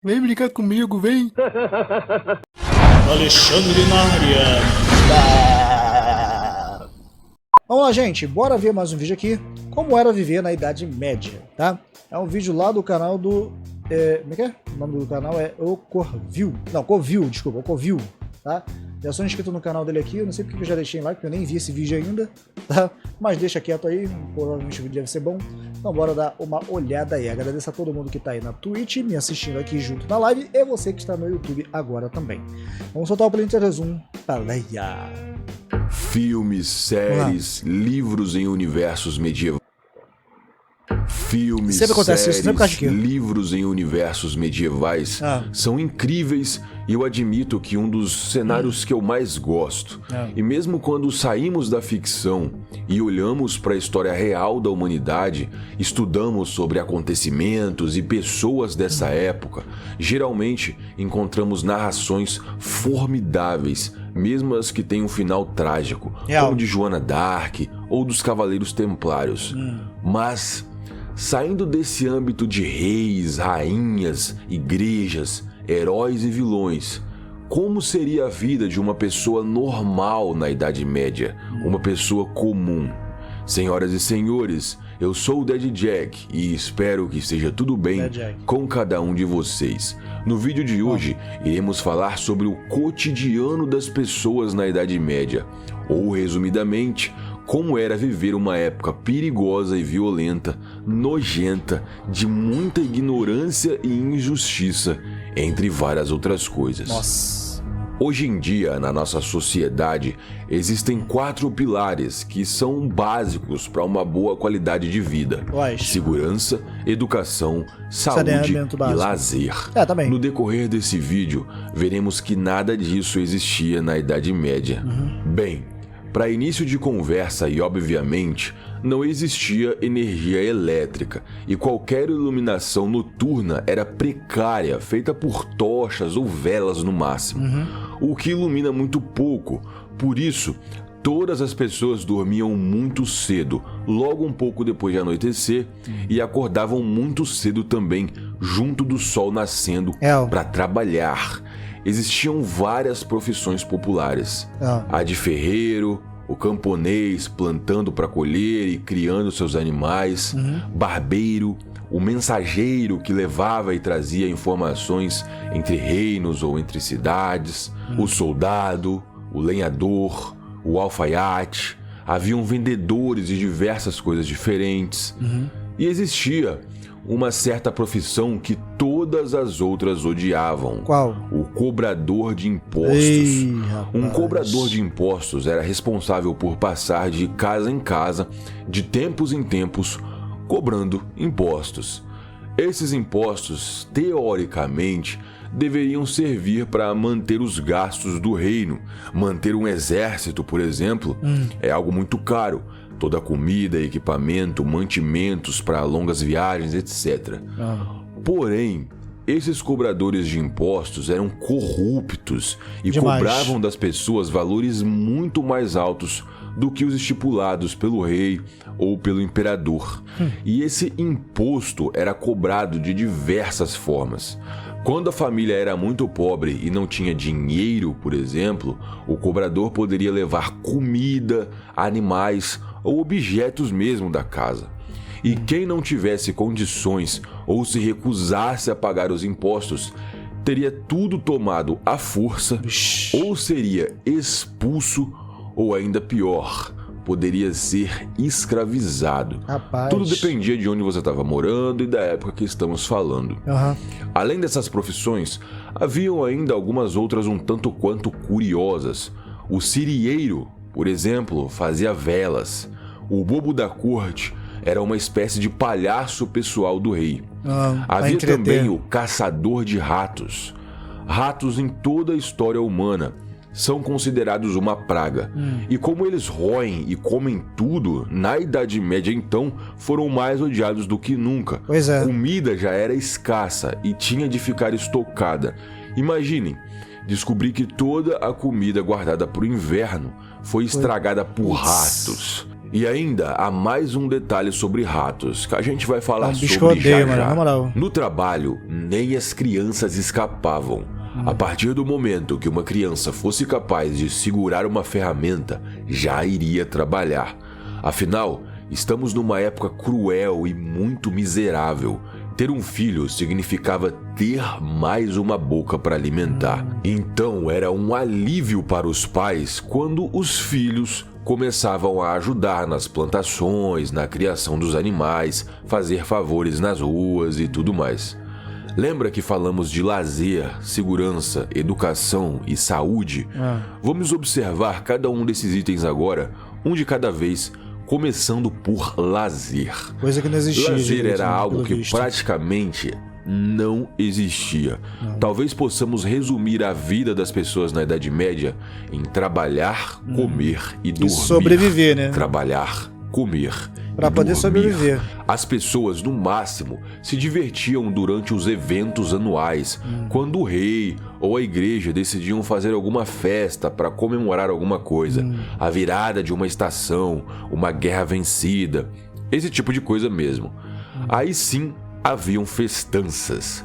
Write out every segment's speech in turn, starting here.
Vem brincar comigo, vem. Alexandre na área. Vamos lá, gente, bora ver mais um vídeo aqui. Como era viver na Idade Média, tá? É um vídeo lá do canal do... como é que é? O nome do canal é Ocorvil. Não, Covil, desculpa, Ocorvil, tá? Já sou inscrito no canal dele aqui, eu não sei porque eu já deixei em like, porque eu nem vi esse vídeo ainda, tá? Mas deixa quieto aí, provavelmente o vídeo deve ser bom. Então bora dar uma olhada aí. Agradeço a todo mundo que tá aí na Twitch, me assistindo aqui junto na live, e você que está no YouTube agora também. Vamos soltar o Planeta Resumo. Paleia! Filmes, séries, livros em universos medievais. Filmes, Sempre acontece isso, sempre por causa de quê? livros em universos medievais são incríveis e eu admito que um dos cenários que eu mais gosto. E mesmo quando saímos da ficção e olhamos para a história real da humanidade, estudamos sobre acontecimentos e pessoas dessa época, geralmente encontramos narrações formidáveis, mesmo as que têm um final trágico, como de Joana d'Arc ou dos Cavaleiros Templários. Mas saindo desse âmbito de reis, rainhas, igrejas, heróis e vilões, como seria a vida de uma pessoa normal na Idade Média, uma pessoa comum? Senhoras e senhores, eu sou o Dead Jack e espero que esteja tudo bem com cada um de vocês. No vídeo de hoje, iremos falar sobre o cotidiano das pessoas na Idade Média, ou resumidamente, como era viver uma época perigosa e violenta, nojenta, de muita ignorância e injustiça, entre várias outras coisas. Nossa. Hoje em dia, na nossa sociedade, existem 4 pilares que são básicos para uma boa qualidade de vida: segurança, educação, saúde e lazer. Também. No decorrer desse vídeo, veremos que nada disso existia na Idade Média. Bem, para início de conversa e obviamente, não existia energia elétrica e qualquer iluminação noturna era precária, feita por tochas ou velas no máximo, o que ilumina muito pouco. Por isso, todas as pessoas dormiam muito cedo, logo um pouco depois de anoitecer, e acordavam muito cedo também, junto do sol nascendo, para trabalhar. Existiam várias profissões populares. A de ferreiro, o camponês plantando para colher e criando seus animais, barbeiro, o mensageiro que levava e trazia informações entre reinos ou entre cidades, o soldado, o lenhador, o alfaiate. Haviam vendedores de diversas coisas diferentes. E existia uma certa profissão que todas as outras odiavam. Qual? O cobrador de impostos. Ei, um cobrador de impostos era responsável por passar de casa em casa, de tempos em tempos, cobrando impostos. Esses impostos, teoricamente, deveriam servir para manter os gastos do reino. Manter um exército, por exemplo, é algo muito caro. Toda a comida, equipamento, mantimentos para longas viagens, etc. Porém, esses cobradores de impostos eram corruptos e cobravam das pessoas valores muito mais altos do que os estipulados pelo rei ou pelo imperador. E esse imposto era cobrado de diversas formas. Quando a família era muito pobre e não tinha dinheiro, por exemplo, o cobrador poderia levar comida, animais ou objetos mesmo da casa. E quem não tivesse condições ou se recusasse a pagar os impostos, teria tudo tomado à força, ou seria expulso, ou ainda pior, poderia ser escravizado. Tudo dependia de onde você estava morando e da época que estamos falando. Além dessas profissões, haviam ainda algumas outras um tanto quanto curiosas. O cirieiro, por exemplo, fazia velas. O bobo da corte era uma espécie de palhaço pessoal do rei. Havia também o caçador de ratos. Ratos em toda a história humana são considerados uma praga. E como eles roem e comem tudo, na Idade Média então foram mais odiados do que nunca. Comida já era escassa e tinha de ficar estocada. Imaginem, descobri que toda a comida guardada para o inverno foi estragada por ratos. E ainda há mais um detalhe sobre ratos, que a gente vai falar bicho sobre que eu odeio, já mano, já. na moral. No trabalho, nem as crianças escapavam. A partir do momento que uma criança fosse capaz de segurar uma ferramenta, já iria trabalhar. Afinal, estamos numa época cruel e muito miserável. Ter um filho significava ter mais uma boca para alimentar. Então era um alívio para os pais quando os filhos começavam a ajudar nas plantações, na criação dos animais, fazer favores nas ruas e tudo mais. Lembra que falamos de lazer, segurança, educação e saúde? Vamos observar cada um desses itens agora, um de cada vez, começando por lazer. Coisa que não existia. Lazer gente, era né, algo pelo que visto. praticamente não existia. Talvez possamos resumir a vida das pessoas na Idade Média em trabalhar, comer e dormir. sobreviver, né? Trabalhar, comer Pra e poder dormir. sobreviver. As pessoas, no máximo, se divertiam durante os eventos anuais, quando o rei ou a igreja decidiam fazer alguma festa para comemorar alguma coisa, a virada de uma estação, uma guerra vencida, esse tipo de coisa mesmo. Aí sim, haviam festanças.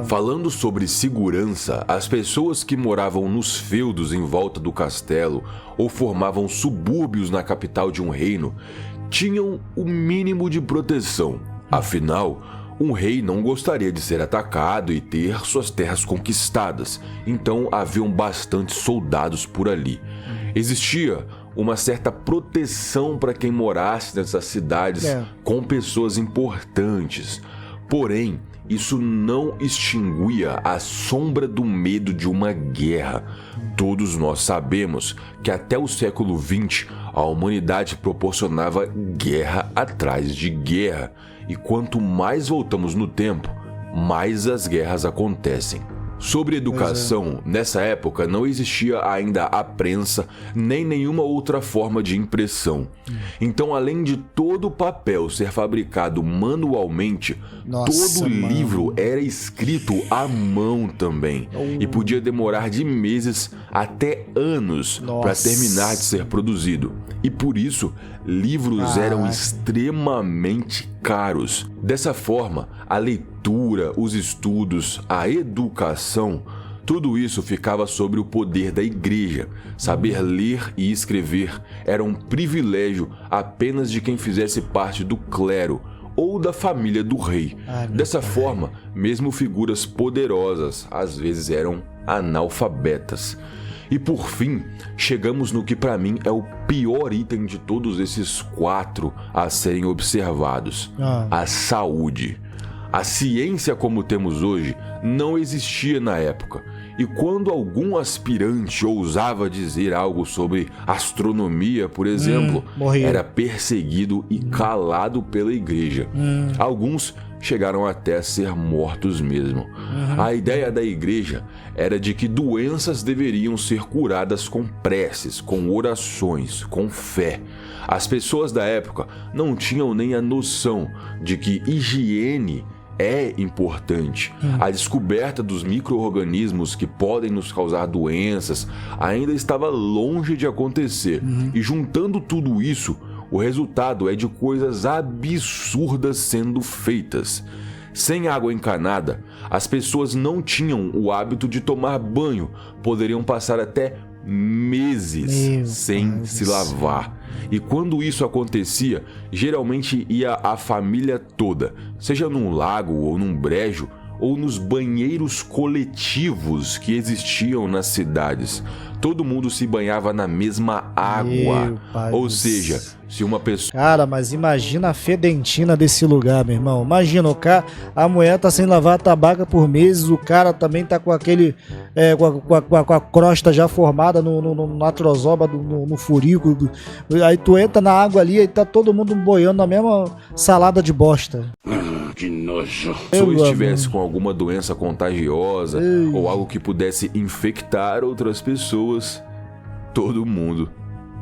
Falando sobre segurança, as pessoas que moravam nos feudos em volta do castelo ou formavam subúrbios na capital de um reino tinham o mínimo de proteção. Afinal, um rei não gostaria de ser atacado e ter suas terras conquistadas, então haviam bastantes soldados por ali. Existia uma certa proteção para quem morasse nessas cidades com pessoas importantes. Porém, isso não extinguia a sombra do medo de uma guerra. Todos nós sabemos que até o século XX a humanidade proporcionava guerra atrás de guerra. E quanto mais voltamos no tempo, mais as guerras acontecem. Sobre educação, nessa época não existia ainda a prensa nem nenhuma outra forma de impressão. Então, além de todo o papel ser fabricado manualmente, todo livro era escrito à mão também. E podia demorar de meses até anos para terminar de ser produzido. E por isso, livros eram extremamente caros. Dessa forma, a leitura, os estudos, a educação, tudo isso ficava sob o poder da igreja. Saber ler e escrever era um privilégio apenas de quem fizesse parte do clero ou da família do rei. Dessa forma, mesmo figuras poderosas às vezes eram analfabetas. E por fim, chegamos no que para mim é o pior item de todos esses 4 a serem observados: a saúde. A ciência como temos hoje não existia na época. E quando algum aspirante ousava dizer algo sobre astronomia, por exemplo, era perseguido e calado pela igreja. Alguns chegaram até a ser mortos mesmo. A ideia da igreja era de que doenças deveriam ser curadas com preces, com orações, com fé. As pessoas da época não tinham nem a noção de que higiene é importante. A descoberta dos micro-organismos que podem nos causar doenças ainda estava longe de acontecer. E juntando tudo isso, o resultado é de coisas absurdas sendo feitas. Sem água encanada, as pessoas não tinham o hábito de tomar banho, poderiam passar até meses sem se lavar. E quando isso acontecia, geralmente ia a família toda, seja num lago ou num brejo, ou nos banheiros coletivos que existiam nas cidades. Todo mundo se banhava na mesma água. Ou seja, se uma pessoa... Cara, mas imagina a fedentina desse lugar, meu irmão. Imagina, a mulher tá sem lavar a tabaca por meses, o cara também tá com aquele... com a crosta já formada na trozoba, no furico. Aí tu entra na água ali e tá todo mundo boiando na mesma salada de bosta. Que nojo. Se eu estivesse com alguma doença contagiosa ou algo que pudesse infectar outras pessoas, todo mundo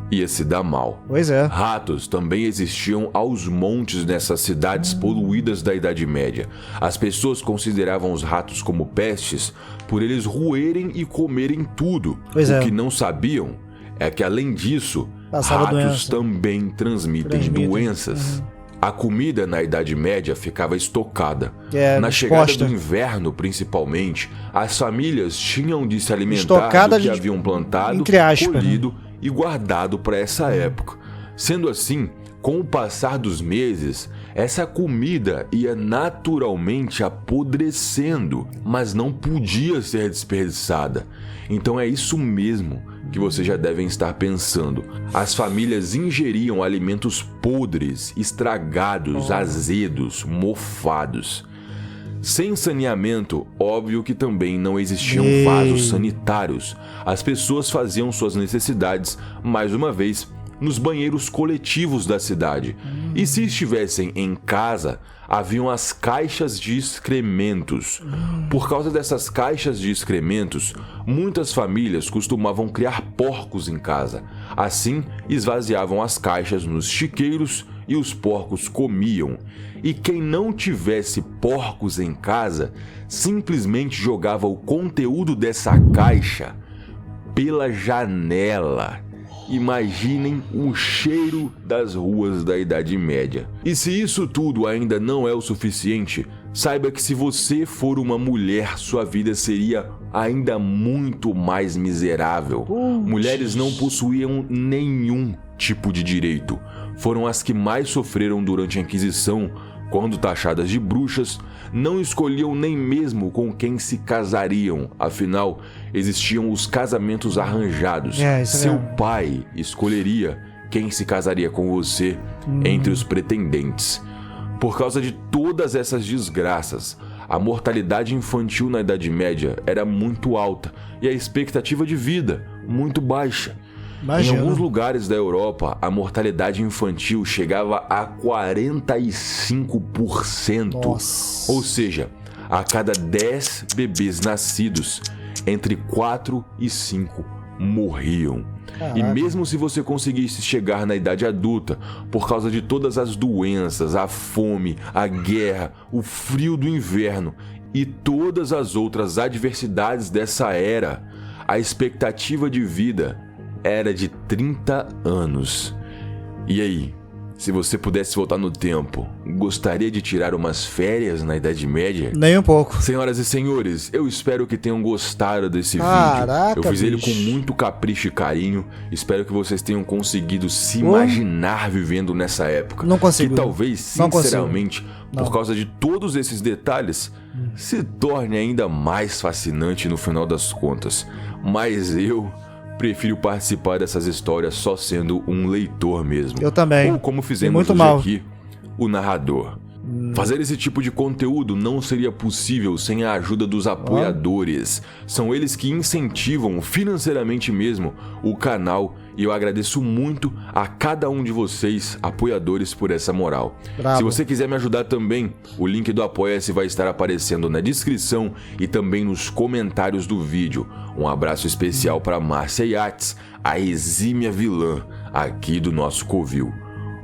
ia se dar mal. Pois é. Ratos também existiam aos montes nessas cidades poluídas da Idade Média. As pessoas consideravam os ratos como pestes por eles roerem e comerem tudo. Pois o é. que não sabiam é que, além disso, Passava Ratos doença. também transmitem doenças. A comida na Idade Média ficava estocada. Na chegada do inverno, principalmente, as famílias tinham de se alimentar estocada do que haviam plantado, colhido e guardado para essa época. Sendo assim, com o passar dos meses, essa comida ia naturalmente apodrecendo, mas não podia ser desperdiçada. Então é isso mesmo que vocês já devem estar pensando. As famílias ingeriam alimentos podres, estragados, azedos, mofados. Sem saneamento, óbvio que também não existiam vasos sanitários. As pessoas faziam suas necessidades, mais uma vez, nos banheiros coletivos da cidade. E se estivessem em casa, haviam as caixas de excrementos. Por causa dessas caixas de excrementos, muitas famílias costumavam criar porcos em casa. Assim, esvaziavam as caixas nos chiqueiros e os porcos comiam. E quem não tivesse porcos em casa, simplesmente jogava o conteúdo dessa caixa pela janela. Imaginem o cheiro das ruas da Idade Média. E se isso tudo ainda não é o suficiente, saiba que se você for uma mulher, sua vida seria ainda muito mais miserável. Mulheres não possuíam nenhum tipo de direito. Foram as que mais sofreram durante a Inquisição. Quando taxadas de bruxas, não escolhiam nem mesmo com quem se casariam. Afinal, existiam os casamentos arranjados. Seu pai escolheria quem se casaria com você entre os pretendentes. Por causa de todas essas desgraças, a mortalidade infantil na Idade Média era muito alta e a expectativa de vida muito baixa. Imagina. Em alguns lugares da Europa, a mortalidade infantil chegava a 45%. Nossa. Ou seja, a cada 10 bebês nascidos, entre 4 e 5 morriam. Caraca. E mesmo se você conseguisse chegar na idade adulta, por causa de todas as doenças, a fome, a guerra, o frio do inverno e todas as outras adversidades dessa era, a expectativa de vida era de 30 anos. E aí, se você pudesse voltar no tempo, gostaria de tirar umas férias na Idade Média? Nem um pouco. Senhoras e senhores, eu espero que tenham gostado desse vídeo. Eu fiz ele com muito capricho e carinho. Espero que vocês tenham conseguido se imaginar vivendo nessa época. Não consigo. Que talvez, sinceramente, por causa de todos esses detalhes, se torne ainda mais fascinante no final das contas. Mas eu prefiro participar dessas histórias só sendo um leitor mesmo. Eu também. Ou como fizemos hoje aqui, o narrador. Fazer esse tipo de conteúdo não seria possível sem a ajuda dos apoiadores. São eles que incentivam financeiramente mesmo o canal e eu agradeço muito a cada um de vocês, apoiadores, por essa moral. Bravo. Se você quiser me ajudar também, o link do Apoia-se vai estar aparecendo na descrição e também nos comentários do vídeo. Um abraço especial para Márcia Yates, a exímia vilã aqui do nosso Covil.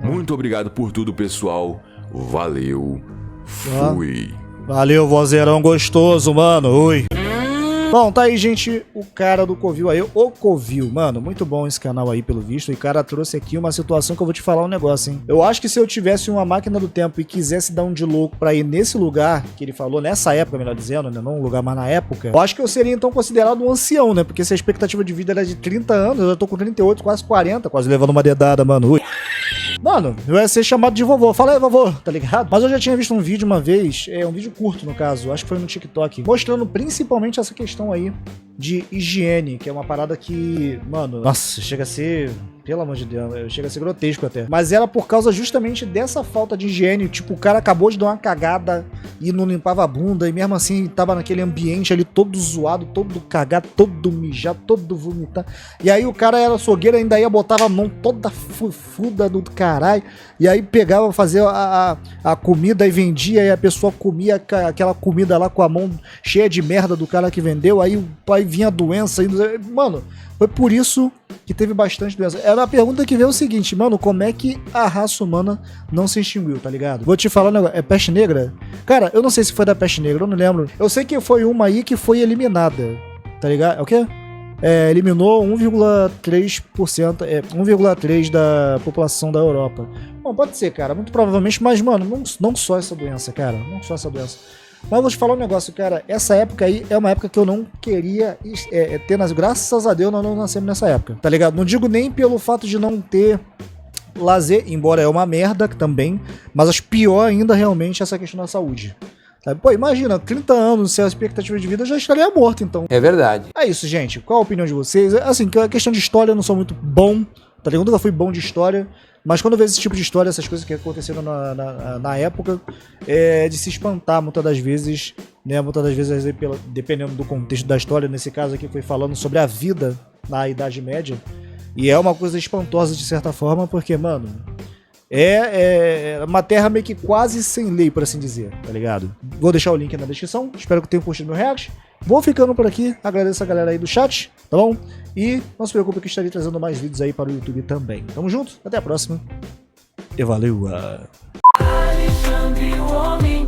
Muito obrigado por tudo, pessoal. Valeu. Fui. Valeu, vozeirão gostoso, mano. Ui. Bom, tá aí, gente, o cara do Covil aí, o Covil. Mano, muito bom esse canal aí, pelo visto. E o cara trouxe aqui uma situação que eu vou te falar um negócio, hein. Eu acho que se eu tivesse uma máquina do tempo e quisesse dar um de louco pra ir nesse lugar que ele falou, nessa época, melhor dizendo, né, não um lugar mais na época, eu acho que eu seria, então, considerado um ancião, né, porque se a expectativa de vida era de 30 anos, eu já tô com 38, quase 40, quase levando uma dedada, mano. Ui. Mano, eu ia ser chamado de vovô. Fala aí, vovô, tá ligado? Mas eu já tinha visto um vídeo uma vez, um vídeo curto no caso, acho que foi no TikTok, mostrando principalmente essa questão aí de higiene, que é uma parada que, mano, nossa, chega a ser, pelo amor de Deus, chega a ser grotesco até. Mas era por causa justamente dessa falta de higiene, tipo, o cara acabou de dar uma cagada e não limpava a bunda, e mesmo assim tava naquele ambiente ali todo zoado, todo cagado, todo mijado, todo vomitado. E aí o cara era açougueiro, ainda ia, botava a mão toda fuda do caralho, e aí pegava, fazia a comida e vendia, e a pessoa comia aquela comida lá com a mão cheia de merda do cara que vendeu, aí o pai vinha a doença, mano, foi por isso que teve bastante doença. Era a pergunta que veio o seguinte, mano, como é que a raça humana não se extinguiu, tá ligado? Vou te falar um negócio, é peste negra? Cara, eu não sei se foi da peste negra, eu não lembro. Eu sei que foi uma aí que foi eliminada, tá ligado? É o quê? eliminou 1,3%, 1,3% da população da Europa. Bom, pode ser, cara, muito provavelmente, mas, mano, não só essa doença, cara, não só essa doença. Mas eu vou te falar um negócio, cara, essa época aí é uma época que eu não queria ter, graças a Deus nós não nascemos nessa época, tá ligado? Não digo nem pelo fato de não ter lazer, embora é uma merda também, mas acho pior ainda realmente essa questão da saúde. Sabe? Pô, imagina, 30 anos, se a expectativa de vida, eu já estaria morto, então. É verdade. É isso, gente. Qual a opinião de vocês? Assim, a questão de história eu não sou muito bom, tá ligado? Eu nunca fui bom de história, mas quando eu vejo esse tipo de história, essas coisas que aconteceram na época, é de se espantar muitas das vezes, né? Muitas das vezes, dependendo do contexto da história, nesse caso aqui foi falando sobre a vida na Idade Média, e é uma coisa espantosa de certa forma, porque, mano, é uma terra meio que quase sem lei, por assim dizer, tá ligado? Vou deixar o link na descrição, espero que tenham curtido meu react. Vou ficando por aqui, agradeço a galera aí do chat, tá bom? E não se preocupe que estarei trazendo mais vídeos aí para o YouTube também. Tamo junto, até a próxima. E valeu! Alexandre, o homem